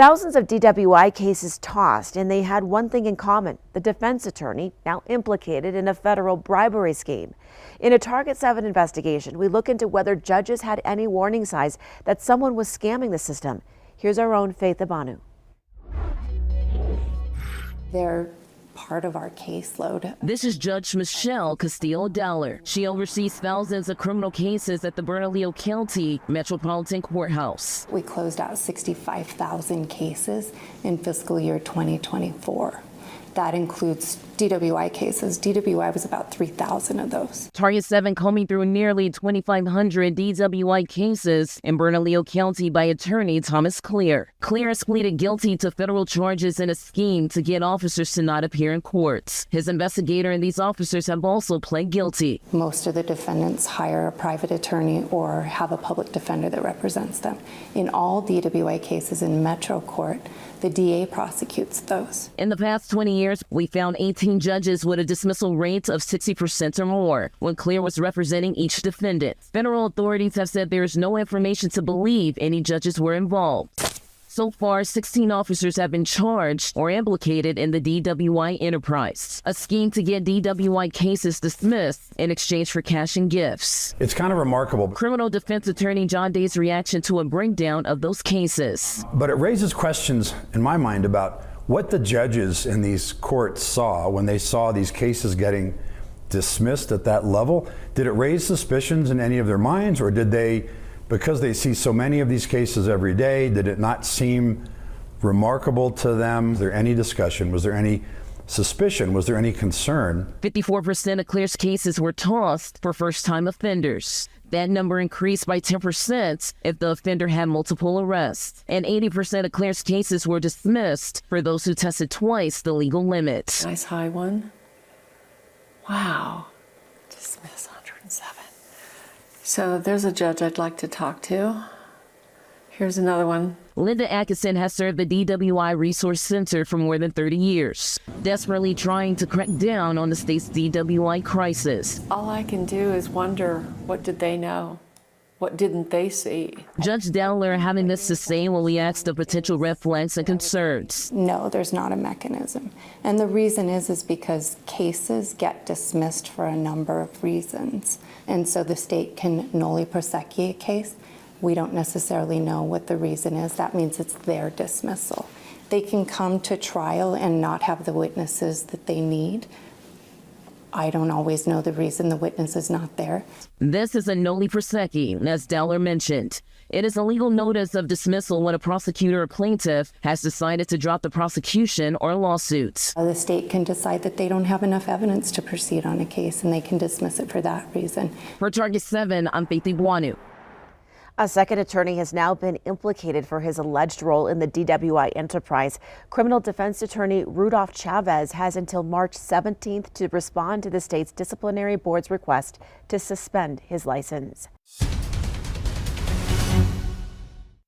Thousands of DWI cases tossed, and they had one thing in common: the defense attorney now implicated in a federal bribery scheme. In a Target 7 investigation, we look into whether judges had any warning signs that someone was scamming the system. Here's our own Faith Abanu. They're part of our caseload. This is Judge Michelle Castillo-Dowler. She oversees thousands of criminal cases at the Bernalillo County Metropolitan Courthouse. We closed out 65,000 cases in fiscal year 2024. That includes DWI cases. DWI was about 3,000 of those. Target 7 combing through nearly 2,500 DWI cases in Bernalillo County by attorney Thomas Clear. Clear has pleaded guilty to federal charges in a scheme to get officers to not appear in courts. His investigator and these officers have also pled guilty. Most of the defendants hire a private attorney or have a public defender that represents them. In all DWI cases in Metro Court, the DA prosecutes those. In the past 20 years, we found 18 judges with a dismissal rate of 60% or more when Clear was representing each defendant. Federal authorities have said there is no information to believe any judges were involved. So far, 16 officers have been charged or implicated in the DWI Enterprise, a scheme to get DWI cases dismissed in exchange for cash and gifts. It's kind of remarkable. Criminal defense attorney John Day's reaction to a breakdown of those cases. But it raises questions in my mind about what the judges in these courts saw when they saw these cases getting dismissed at that level. Did it raise suspicions in any of their minds, or did they, because they see so many of these cases every day, did it not seem remarkable to them? Was there any discussion? Was there any suspicion? Was there any concern? 54% of Clear's cases were tossed for first-time offenders. That number increased by 10% if the offender had multiple arrests. And 80% of Clear's cases were dismissed for those who tested twice the legal limit. Nice high one. Wow. Dismiss 107. So there's a judge I'd like to talk to. Here's another one. Linda Atkinson has served the DWI Resource Center for more than 30 years, desperately trying to crack down on the state's DWI crisis. All I can do is wonder, what did they know? What didn't they see? Judge Dowler having this to say when we asked the potential red flags and concerns. No, there's not a mechanism. And the reason is because cases get dismissed for a number of reasons. And so the state can noli prosequi a case. We don't necessarily know what the reason is. That means it's their dismissal. They can come to trial and not have the witnesses that they need. I don't always know the reason the witness is not there. This is a noli prosequi, as Dowler mentioned. It is a legal notice of dismissal when a prosecutor or plaintiff has decided to drop the prosecution or lawsuit. The state can decide that they don't have enough evidence to proceed on a case, and they can dismiss it for that reason. For Target 7, I'm Faith Abanu. A second attorney has now been implicated for his alleged role in the DWI Enterprise. Criminal defense attorney Rudolph Chavez has until March 17th to respond to the state's disciplinary board's request to suspend his license.